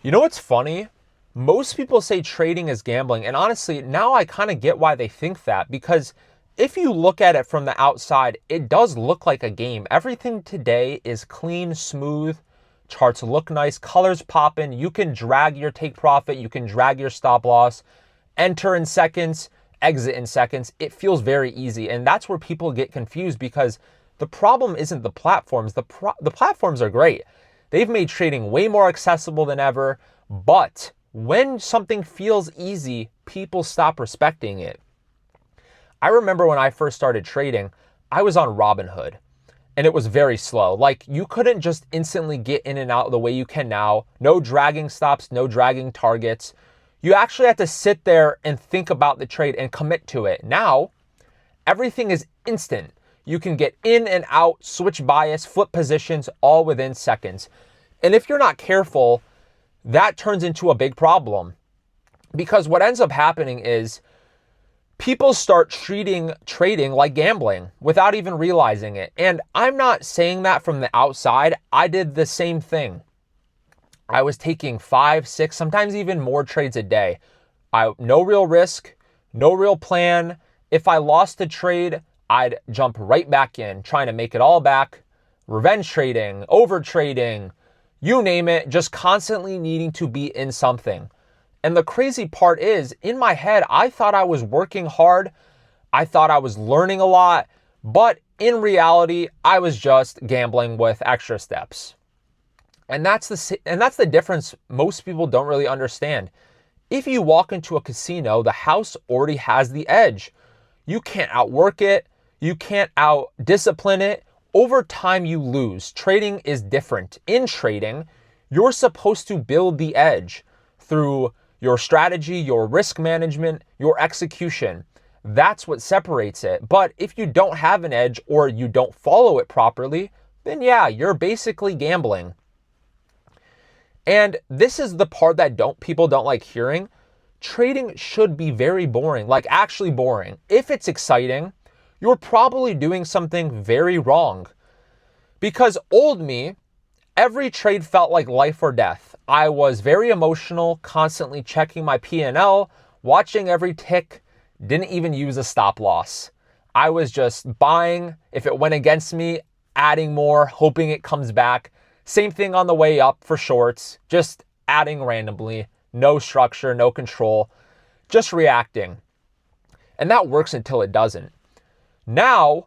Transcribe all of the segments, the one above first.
You know what's funny? Most people say trading is gambling. And honestly, now I kind of get why they think that, because if you look at it from the outside, it does look like a game. Everything today is clean, smooth. Charts look nice, colors popping. You can drag your take profit, you can drag your stop loss, enter in seconds, exit in seconds. It feels very easy. And that's where people get confused, because the problem isn't the platforms. The platforms are great. They've made trading way more accessible than ever. But when something feels easy, people stop respecting it. I remember when I first started trading, I was on Robinhood and it was very slow. Like, you couldn't just instantly get in and out the way you can now. No dragging stops, no dragging targets. You actually have to sit there and think about the trade and commit to it. Now, everything is instant. You can get in and out, switch bias, flip positions all within seconds. And if you're not careful, that turns into a big problem, because what ends up happening is people start treating trading like gambling without even realizing it. And I'm not saying that from the outside. I did the same thing. I was taking 5, 6, sometimes even more trades a day. No real risk, no real plan. If I lost a trade, I'd jump right back in, trying to make it all back. Revenge trading, over trading, you name it, just constantly needing to be in something. And the crazy part is, in my head, I thought I was working hard. I thought I was learning a lot. But in reality, I was just gambling with extra steps. And that's the difference most people don't really understand. If you walk into a casino, the house already has the edge. You can't outwork it. You can't out-discipline it. Over time, you lose. Trading is different. In trading, you're supposed to build the edge through your strategy, your risk management, your execution. That's what separates it. But if you don't have an edge or you don't follow it properly, then yeah, you're basically gambling. And this is the part that people don't like hearing. Trading should be very boring, like actually boring. If it's exciting, you're probably doing something very wrong. Because old me, every trade felt like life or death. I was very emotional, constantly checking my P&L, watching every tick, didn't even use a stop loss. I was just buying. If it went against me, adding more, hoping it comes back. Same thing on the way up for shorts, just adding randomly, no structure, no control, just reacting. And that works until it doesn't. Now,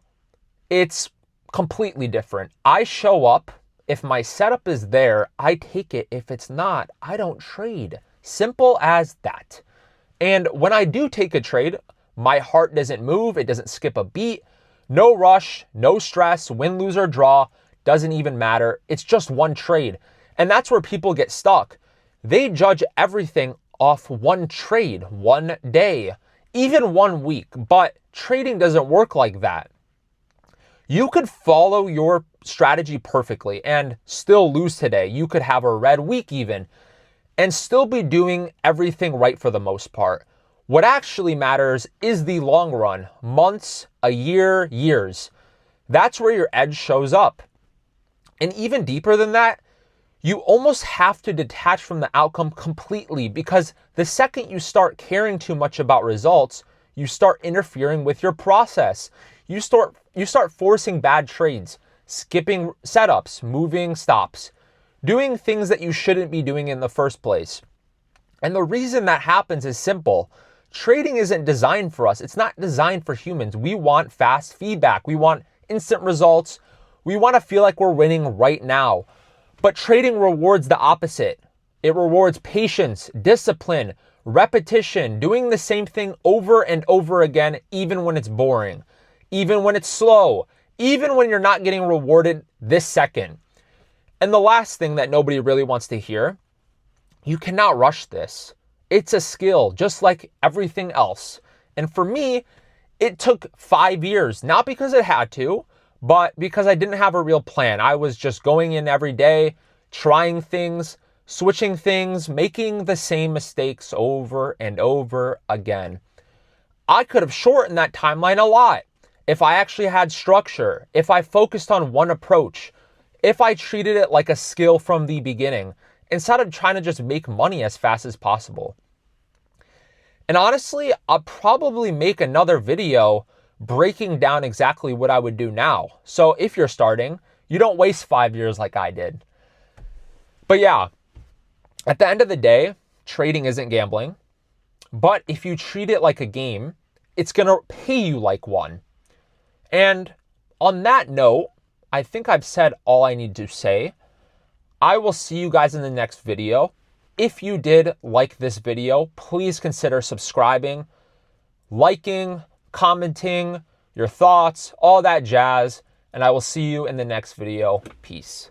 it's completely different. I show up. If my setup is there, I take it. If it's not, I don't trade. Simple as that. And when I do take a trade, my heart doesn't move. It doesn't skip a beat. No rush, no stress, win, lose, or draw. Doesn't even matter. It's just one trade. And that's where people get stuck. They judge everything off one trade, one day, even 1 week. But trading doesn't work like that. You could follow your strategy perfectly and still lose today. You could have a red week even and still be doing everything right for the most part. What actually matters is the long run, months, a year, years. That's where your edge shows up. And even deeper than that, you almost have to detach from the outcome completely, because the second you start caring too much about results, you start interfering with your process. You start forcing bad trades, skipping setups, moving stops, doing things that you shouldn't be doing in the first place. And the reason that happens is simple. Trading isn't designed for us. It's not designed for humans. We want fast feedback. We want instant results. We want to feel like we're winning right now. But trading rewards the opposite. It rewards patience, discipline, repetition, doing the same thing over and over again, even when it's boring, even when it's slow, even when you're not getting rewarded this second. And the last thing that nobody really wants to hear, you cannot rush this. It's a skill, just like everything else. And for me, it took 5 years, not because it had to, but because I didn't have a real plan. I was just going in every day, trying things, switching things, making the same mistakes over and over again. I could have shortened that timeline a lot if I actually had structure, if I focused on one approach, if I treated it like a skill from the beginning. instead of trying to just make money as fast as possible. And honestly, I'll probably make another video breaking down exactly what I would do now. So if you're starting, you don't waste 5 years like I did. But yeah, at the end of the day, trading isn't gambling. But if you treat it like a game, it's going to pay you like one. And on that note, I think I've said all I need to say. I will see you guys in the next video. If you did like this video, please consider subscribing, liking, commenting, your thoughts, all that jazz. And I will see you in the next video. Peace.